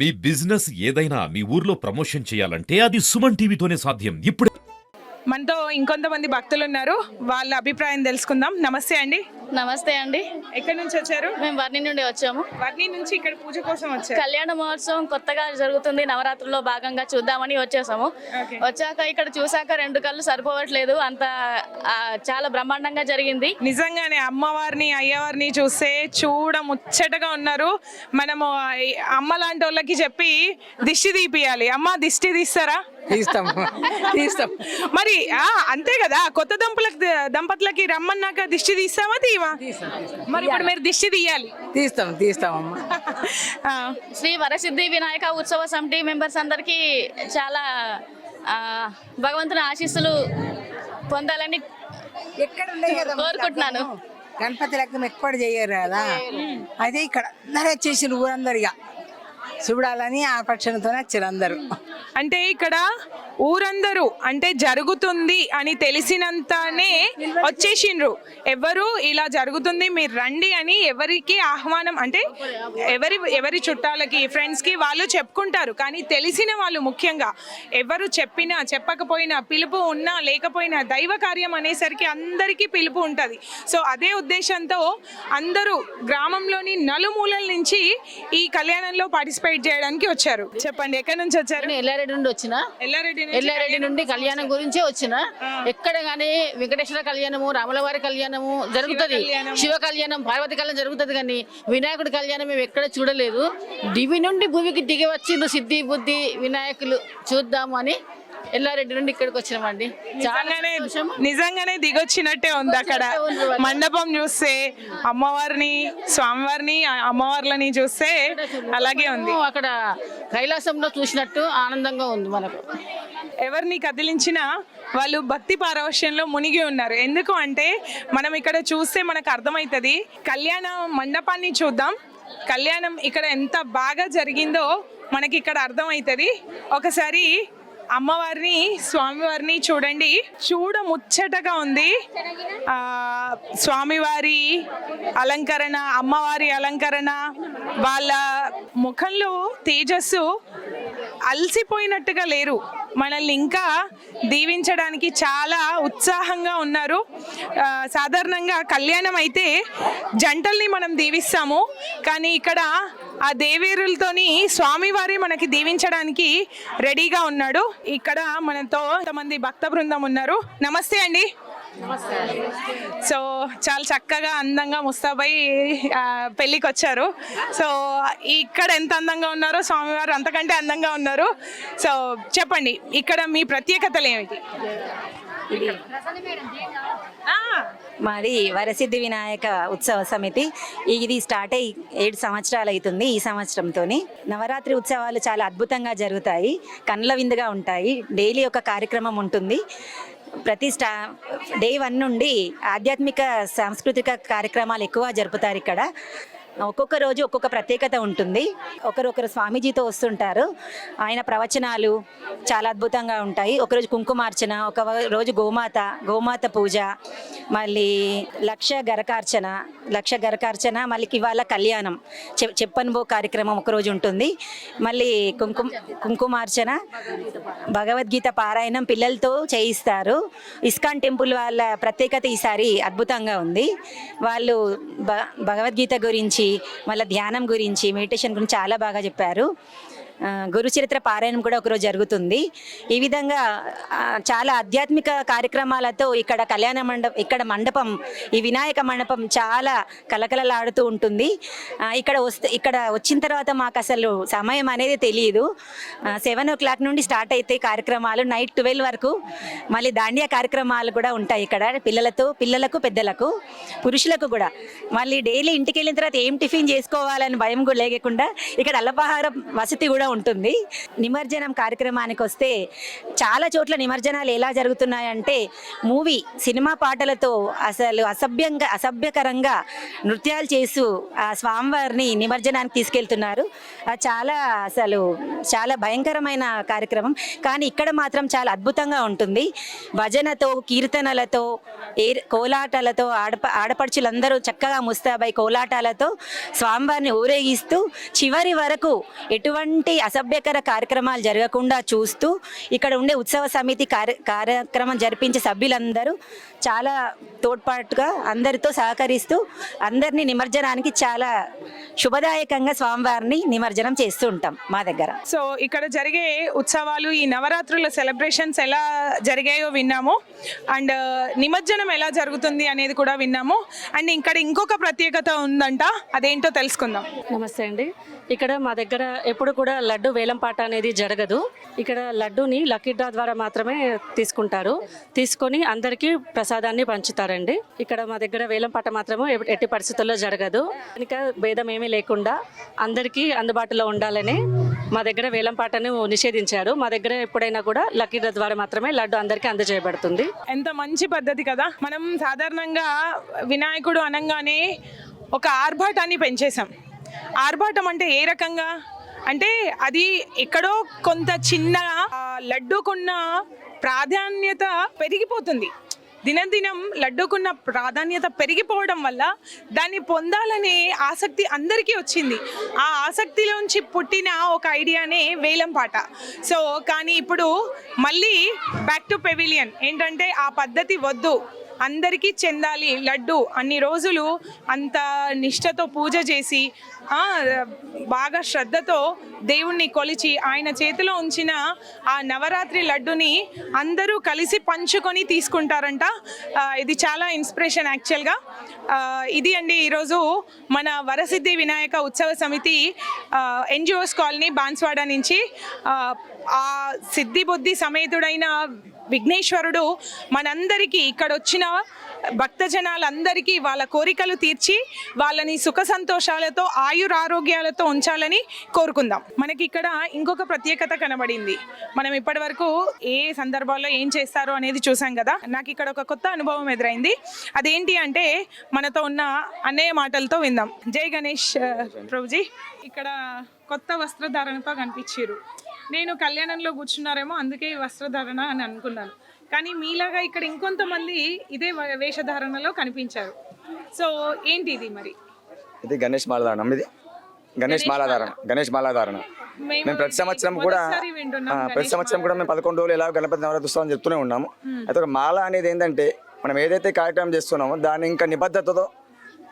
మీ business ఏదైనా మీ ఊర్లో promotion చేయాలంటే అది సుమన్ టీవీతోనే సాధ్యం. ఇప్పుడు మనతో ఇంకొంతమంది భక్తులు ఉన్నారు, వాళ్ళ అభిప్రాయం తెలుసుకుందాం. నమస్తే అండి. నమస్తే అండి. ఎక్కడి నుంచి వచ్చారు? మేము వర్ణి నుండి వచ్చాము. వర్ణి నుంచి ఇక్కడ పూజ కోసం వచ్చారు. కళ్యాణ మహోత్సవం కొత్తగా జరుగుతుంది, నవరాత్రుల్లో భాగంగా చూద్దామని వచ్చేసాము. Okay. వచ్చాక ఇక్కడ చూసాక రెండు కళ్ళు సరిపోవట్లేదు, అంత చాలా బ్రహ్మాండంగా జరిగింది. నిజంగానే అమ్మవారిని అయ్యవారిని చూస్తే చూడ ముచ్చటగా ఉన్నారు. మనము అమ్మ లాంటి వాళ్ళకి చెప్పి దిష్టి తీపియాలి. అమ్మ దిష్టి తీస్తారా? తీస్తాం. మరి అంతే కదా, కొత్త దంపతులకి రమ్మన్నాక దిష్టి తీస్తామా తీవా? మరి ఇప్పుడు మీరు దిష్టి తీయాలి. తీస్తామమ్మా. శ్రీ వరసిద్ధి వినాయక ఉత్సవ సమితి మెంబర్స్ అందరికీ చాలా భగవంతుని ఆశీస్సులు పొందాలని ఎక్కడ ఉన్నాయి కదా కోరుకుంటున్నాను. గణపతి లెక్కం ఎక్కడ చేయరు కదా, అయితే ఇక్కడ అందరూ వచ్చేసి ఊరందరిగా చూడాలని ఆ పక్షంతో వచ్చారు అందరూ. అంటే ఇక్కడ ఊరందరూ అంటే జరుగుతుంది అని తెలిసినంతనే వచ్చేసిండ్రు. ఎవరు ఇలా జరుగుతుంది మీరు రండి అని ఎవరికి ఆహ్వానం అంటే ఎవరి చుట్టాలకి ఫ్రెండ్స్కి వాళ్ళు చెప్పుకుంటారు, కానీ తెలిసిన వాళ్ళు ముఖ్యంగా ఎవరు చెప్పినా చెప్పకపోయినా పిలుపు ఉన్నా లేకపోయినా దైవ కార్యం అనేసరికి అందరికీ పిలుపు ఉంటుంది. సో అదే ఉద్దేశంతో అందరూ గ్రామంలోని నలుమూలల నుంచి ఈ కళ్యాణంలో పార్టిసిపేట్ చేయడానికి వచ్చారు. చెప్పండి, ఎక్కడి నుంచి వచ్చారు? ఎల్లారెడ్డి నుండి వచ్చిన. ఎల్లారెడ్డి నుండి కళ్యాణం గురించి వచ్చిన. ఎక్కడ గానీ వెంకటేశ్వర కళ్యాణము, రాములవారి కళ్యాణము జరుగుతుంది, శివ కళ్యాణం, పార్వతి కళ్యాణం జరుగుతుంది, కానీ వినాయకుడి కళ్యాణం మేము ఎక్కడ చూడలేదు. దివి నుండి భూమికి దిగి వచ్చిండ్రు సిద్ధి బుద్ధి వినాయకులు చూద్దాము అని ఎల్లారెడ్డి నుండి ఇక్కడికి వచ్చినామండి. నిజంగానే దిగొచ్చినట్టే ఉంది. అక్కడ మండపం చూస్తే అమ్మవారిని, స్వామివారిని, అమ్మవార్లని చూస్తే అలాగే ఉంది. అక్కడ కైలాసంలో చూసినట్టు ఆనందంగా ఉంది మనకు. ఎవరిని కదిలించినా వాళ్ళు భక్తి పారవశ్యంలో మునిగి ఉన్నారు. ఎందుకు అంటే మనం ఇక్కడ చూస్తే మనకు అర్థమవుతుంది. కళ్యాణ మండపాన్ని చూద్దాం, కళ్యాణం ఇక్కడ ఎంత బాగా జరిగిందో మనకి ఇక్కడ అర్థమవుతుంది. ఒకసారి అమ్మవారిని స్వామివారిని చూడండి, చూడ ముచ్చటగా ఉంది. స్వామివారి అలంకరణ, అమ్మవారి అలంకరణ, వాళ్ళ ముఖంలో తేజస్సు అలసిపోయినట్టుగా లేరు. మనల్ని ఇంకా దీవించడానికి చాలా ఉత్సాహంగా ఉన్నారు. సాధారణంగా కళ్యాణం అయితే జంటల్ని మనం దీవిస్తాము, కానీ ఇక్కడ ఆ దేవేరులతోని స్వామివారి మనకి దీవించడానికి రెడీగా ఉన్నాడు. ఇక్కడ మనతో కొంతమంది భక్త బృందం ఉన్నారు. నమస్తే అండి. సో చాలా చక్కగా అందంగా ముస్తాబై పెళ్ళికి వచ్చారు. సో ఇక్కడ ఎంత అందంగా ఉన్నారో స్వామివారు అంతకంటే అందంగా ఉన్నారు. సో చెప్పండి, ఇక్కడ మీ ప్రత్యేకతలు ఏమిటి? మాది వరసిద్ధి వినాయక ఉత్సవ సమితి. ఇది స్టార్ట్ అయ్యి 7 సంవత్సరాలు అవుతుంది. ఈ సంవత్సరంతో నవరాత్రి ఉత్సవాలు చాలా అద్భుతంగా జరుగుతాయి, కన్నుల విందుగా ఉంటాయి. డైలీ ఒక కార్యక్రమం ఉంటుంది. ప్రతి డే 1 నుండి ఆధ్యాత్మిక సాంస్కృతిక కార్యక్రమాలు ఎక్కువ జరుపుతారు ఇక్కడ. ఒక్కొక్క రోజు ఒక్కొక్క ప్రత్యేకత ఉంటుంది. ఒకరొకరు స్వామీజీతో వస్తుంటారు, ఆయన ప్రవచనాలు చాలా అద్భుతంగా ఉంటాయి. ఒకరోజు కుంకుమార్చన, ఒక రోజు గోమాత పూజ, మళ్ళీ లక్ష గరకార్చన, మళ్ళీ ఇవాళ కళ్యాణం చెప్పనుబో కార్యక్రమం ఒకరోజు ఉంటుంది. మళ్ళీ కుంకుమార్చన, భగవద్గీత పారాయణం పిల్లలతో చేయిస్తారు. ఇస్కాన్ టెంపుల్ వాళ్ళ ప్రత్యేకత ఈసారి అద్భుతంగా ఉంది. వాళ్ళు భగవద్గీత గురించి, మళ్ళీ ధ్యానం గురించి, మెడిటేషన్ గురించి చాలా బాగా చెప్పారు. గురుచరిత్ర పారాయణం కూడా ఒకరోజు జరుగుతుంది. ఈ విధంగా చాలా ఆధ్యాత్మిక కార్యక్రమాలతో ఇక్కడ మండపం, ఈ వినాయక మండపం చాలా కలకలలాడుతూ ఉంటుంది. ఇక్కడ వచ్చిన తర్వాత మాకు అసలు సమయం అనేది తెలియదు. 7 o'clock నుండి స్టార్ట్ అయితే కార్యక్రమాలు నైట్ 12 వరకు. మళ్ళీ దాండియా కార్యక్రమాలు కూడా ఉంటాయి ఇక్కడ, పిల్లలకు పెద్దలకు పురుషులకు కూడా. మళ్ళీ డైలీ ఇంటికి వెళ్ళిన తర్వాత ఏం టిఫిన్ చేసుకోవాలని భయం కూడా లేకుండా ఇక్కడ అల్పాహారం వసతి కూడా ఉంటుంది. నిమజ్జనం కార్యక్రమానికి వస్తే చాలా చోట్ల నిమజ్జనాలు ఎలా జరుగుతున్నాయంటే సినిమా పాటలతో అసలు అసభ్యకరంగా నృత్యాలు చేస్తూ ఆ స్వామివారిని నిమజ్జనానికి తీసుకెళ్తున్నారు. అది చాలా భయంకరమైన కార్యక్రమం. కానీ ఇక్కడ మాత్రం చాలా అద్భుతంగా ఉంటుంది. భజనతో, కీర్తనలతో, కోలాటాలతో ఆడపడుచులందరూ చక్కగా ముస్తాబై కోలాటాలతో స్వామివారిని ఊరేగిస్తూ చివరి వరకు ఎటువంటి అసభ్యకర కార్యక్రమాలు జరగకుండా చూస్తూ ఇక్కడ ఉండే ఉత్సవ సమితి కార్యక్రమం జరిపించే సభ్యులందరూ చాలా తోడ్పాటుగా అందరితో సహకరిస్తూ అందరినీ నిమజ్జనానికి చాలా శుభదాయకంగా స్వామివారిని నిమజ్జనం చేస్తూ ఉంటాం మా దగ్గర. సో ఇక్కడ జరిగే ఉత్సవాలు, ఈ నవరాత్రుల సెలబ్రేషన్స్ ఎలా జరిగాయో విన్నాము, అండ్ నిమజ్జనం ఎలా జరుగుతుంది అనేది కూడా విన్నాము. అండ్ ఇక్కడ ఇంకొక ప్రత్యేకత ఉందంట, అదేంటో తెలుసుకుందాం. నమస్తే అండి. ఇక్కడ మా దగ్గర ఎప్పుడు కూడా లడ్డు వేలంపాట అనేది జరగదు. ఇక్కడ లడ్డూని లక్కీ డ్రా ద్వారా మాత్రమే తీసుకుంటారు. తీసుకొని అందరికీ ప్రసాదాన్ని పంచుతారండి. ఇక్కడ మా దగ్గర వేలంపాట మాత్రము ఎట్టి పరిస్థితుల్లో జరగదు. కనుక భేదం ఏమీ లేకుండా అందరికీ అందుబాటులో ఉండాలని మా దగ్గర వేలంపాటను నిషేధించారు. మా దగ్గర ఎప్పుడైనా కూడా లక్కీ డ్రా ద్వారా మాత్రమే లడ్డు అందరికీ అందజేయబడుతుంది. ఎంత మంచి పద్ధతి కదా. మనం సాధారణంగా వినాయకుడు అనగానే ఒక ఆర్భాటాన్ని పెంచేసాం. ఆర్భాటం అంటే ఏ రకంగా అంటే అది ఎక్కడో కొంత చిన్న లడ్డూకున్న ప్రాధాన్యత పెరిగిపోతుంది. దినదినం లడ్డూకున్న ప్రాధాన్యత పెరిగిపోవడం వల్ల దాన్ని పొందాలనే ఆసక్తి అందరికీ వచ్చింది. ఆ ఆసక్తిలోంచి పుట్టిన ఒక ఐడియానే వేలం పాట. సో కానీ ఇప్పుడు మళ్ళీ బ్యాక్ టు పెవిలియన్ ఏంటంటే ఆ పద్ధతి వద్దు, అందరికీ చెందాలి లడ్డు. అన్ని రోజులు అంత నిష్ఠతో పూజ చేసి బాగా శ్రద్ధతో దేవుణ్ణి కొలిచి ఆయన చేతిలో ఉంచిన ఆ నవరాత్రి లడ్డుని అందరూ కలిసి పంచుకొని తీసుకుంటారంట. ఇది చాలా ఇన్స్పిరేషన్ యాక్చువల్గా. ఇది అండి ఈరోజు మన వరసిద్ధి వినాయక ఉత్సవ సమితి ఎన్జిఓస్ కాలనీ బాన్స్వాడ నుంచి ఆ సిద్ధి బుద్ధి సమేతుడైన విఘ్నేశ్వరుడు మనందరికీ ఇక్కడ వచ్చిన భక్తజనాలందరికీ వాళ్ళ కోరికలు తీర్చి వాళ్ళని సుఖ సంతోషాలతో ఆయురారోగ్యాలతో ఉంచాలని కోరుకుందాం. మనకి ఇక్కడ ఇంకొక ప్రత్యేకత కనబడింది. మనం ఇప్పటి వరకు ఏ సందర్భాల్లో ఏం చేస్తారో అనేది చూసాం కదా. నాకు ఇక్కడ ఒక కొత్త అనుభవం ఎదురైంది. అదేంటి అంటే మనతో ఉన్న అన్నయ్య మాటలతో విందాం. జై గణేష్ ప్రభుజీ. ఇక్కడ కొత్త వస్త్రధారణతో కనిపించారు. నేను కళ్యాణంలో కూర్చున్నారేమో అందుకే ఈ వస్త్రధారణ అని అనుకున్నాను. కానీ మీలాగా ఇక్కడ ఇంకొంతమంది ఇదే వేషధారణలో కనిపించారు. సో ఏంటి ఇది మరి? ఇది గణేష్ మాలాధారణ. ఇది గణేష్ మాలాధారణ మేము ప్రతి సంవత్సరం కూడా మేము 11 రోజులు ఎలా గణపతి నవరాత్రి ఉత్సవం చెప్తూనే ఉన్నాము. అయితే ఒక మాల అనేది ఏంటంటే మనం ఏదైతే కార్యక్రమం చేస్తున్నామో దాన్ని ఇంకా నిబద్ధతతో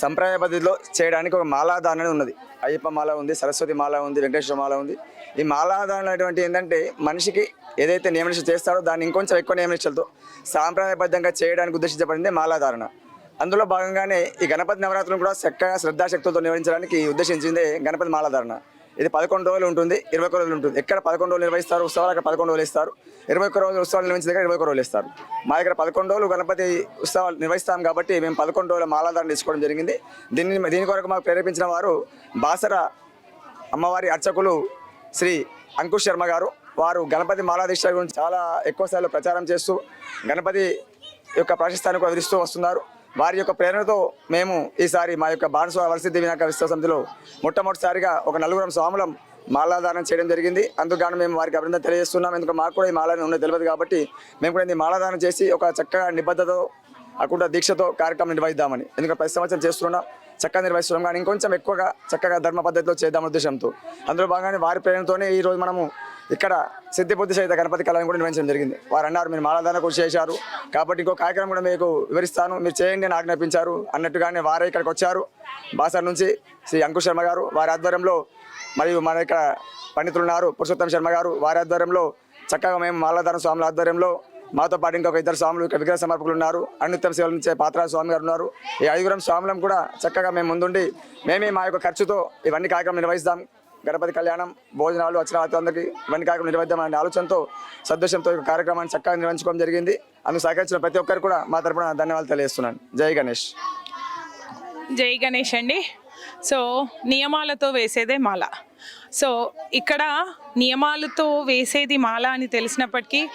సంప్రదాయ పద్ధతిలో చేయడానికి ఒక మాలాధారణ ఉన్నది. అయ్యప్ప మాల ఉంది, సరస్వతి మాల ఉంది, వెంకటేశ్వర మాల ఉంది. ఈ మాలాధారణ అటువంటి ఏంటంటే మనిషికి ఏదైతే నియమనిష్ట చేస్తారో దాన్ని ఇంకొంచెం ఎక్కువ నియమనిష్టలతో సాంప్రదాయబద్ధంగా చేయడానికి ఉద్దేశించబడింది మాలాధారణ. అందులో భాగంగానే ఈ గణపతి నవరాత్రులను కూడా చక్కగా శ్రద్ధాశక్తులతో నిర్వహించడానికి ఉద్దేశించిందే గణపతి మాలాధారణ. ఇది 11 రోజులు ఉంటుంది, 21 రోజులు ఉంటుంది. ఎక్కడ 11 రోజులు నిర్వహిస్తారు ఉత్సవాలు అక్కడ 11 రోజులు ఇస్తారు. 21 రోజులు ఉత్సవాలు నిర్వహించిన దగ్గర 21 రోజులు ఇస్తారు. మా దగ్గర 11 రోజులు గణపతి ఉత్సవాలు నిర్వహిస్తాం కాబట్టి మేము 11 రోజుల మాలాధారణ తీసుకోవడం జరిగింది. దీని కొరకు మాకు ప్రేరేపించిన వారు బాసర అమ్మవారి అర్చకులు శ్రీ అంకుష్ శర్మ గారు. వారు గణపతి మాలాదీక్ష గురించి చాలా ఎక్కువ స్థాయిలో ప్రచారం చేస్తూ గణపతి యొక్క ప్రాశస్త్యాన్ని వివరిస్తూ వస్తున్నారు. వారి యొక్క ప్రేరణతో మేము ఈసారి మా యొక్క బాన్స్వాడ వరసిద్ధి వినాయక ఉత్సవ సమితిలో మొట్టమొదటిసారిగా ఒక 4 స్వాములం మాలాధారణ చేయడం జరిగింది. అందుకు మేము వారికి అభినందన తెలియజేస్తున్నాం. ఎందుకు మాకు కూడా ఈ మాలని ఉన్నది తెలియదు కాబట్టి మేము కూడా ఈ మాలాధారణ చేసి ఒక చక్కగా నిబద్ధతతో అకుంఠ దీక్షతో కార్యక్రమం నిర్వహిద్దామని. ఎందుకంటే ప్రతి సంవత్సరం చేస్తున్నాం, చక్కగా నిర్వహిస్తున్నాం. కానీ ఇంకొంచెం ఎక్కువగా చక్కగా ధర్మ పద్ధతిలో చేద్దామనే ఉద్దేశంతో అందులో భాగంగానే వారి ప్రేరణతోనే ఈరోజు మనము ఇక్కడ సిద్ధిబుద్ధి సహిత గణపతి కళ్యాణం కూడా నిర్వహించడం జరిగింది. వారు అన్నారు మీరు మాలాధారణ కూడా చేశారు కాబట్టి ఇంకో కార్యక్రమం కూడా మీకు వివరిస్తాను, మీరు చేయండి అని ఆజ్ఞాపించారు. అన్నట్టుగానే వారే ఇక్కడికి వచ్చారు. బాసర్ నుంచి శ్రీ అంకుష్ శర్మ గారు వారి ఆధ్వర్యంలో, మరియు మన ఇక్కడ పండితులు ఉన్నారు పురుషోత్తం శర్మ గారు, వారి ఆధ్వర్యంలో చక్కగా మేము మాలాధారణ స్వాముల ఆధ్వర్యంలో మాతో పాటు ఇంకొక 2 స్వాములు ఇక్కడ విగ్రహ సమర్పకులు ఉన్నారు. అన్నిత్యం సేవల నుంచే పాత్రాజ స్వామి గారు ఉన్నారు. ఈ 5 స్వాములం కూడా చక్కగా మేము ముందుండి మేమే మా యొక్క ఖర్చుతో ఇవన్నీ కార్యక్రమం నిర్వహిస్తాం. గణపతి కళ్యాణం, భోజనాలు, వచ్చిన అందరికీ ఇవన్నీ కార్యక్రమం నిర్వహిద్దామనే ఆలోచనతో సదృశ్యంతో ఈ కార్యక్రమాన్ని చక్కగా నిర్వహించుకోవడం జరిగింది. అందుకు సహకరించిన ప్రతి ఒక్కరు కూడా మా తరపున ధన్యవాదాలు తెలియజేస్తున్నాను. జై గణేష్. జై గణేష్ అండి. సో నియమాలతో వేసేదే మాల. సో ఇక్కడ నియమాలతో వేసేది మాల అని తెలిసినప్పటికీ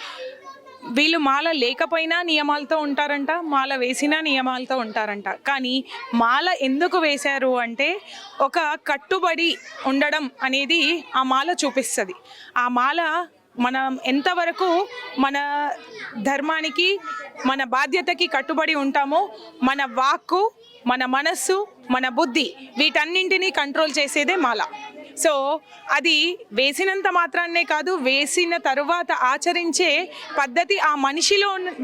వీళ్ళు మాల లేకపోయినా నియమాలతో ఉంటారంట, మాల వేసినా నియమాలతో ఉంటారంట. కానీ మాల ఎందుకు వేశారు అంటే ఒక కట్టుబడి ఉండడం అనేది ఆ మాల చూపిస్తుంది. ఆ మాల మనం ఎంతవరకు మన ధర్మానికి మన బాధ్యతకి కట్టుబడి ఉంటామో, మన వాక్కు, మన మనస్సు, మన బుద్ధి వీటన్నింటినీ కంట్రోల్ చేసేదే మాల. సో అది వేసినంత మాత్రాన్నే కాదు, వేసిన తరువాత ఆచరించే పద్ధతి ఆ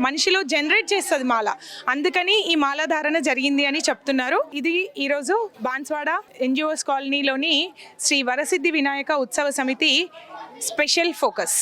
మనిషిలో జనరేట్ చేస్తుంది మాల. అందుకని ఈ మాల ధారణ జరిగింది అని చెప్తున్నారు. ఇది ఈరోజు బాన్స్వాడ ఎన్జిఓస్ కాలనీలోని శ్రీ వరసిద్ధి వినాయక ఉత్సవ సమితి స్పెషల్ ఫోకస్.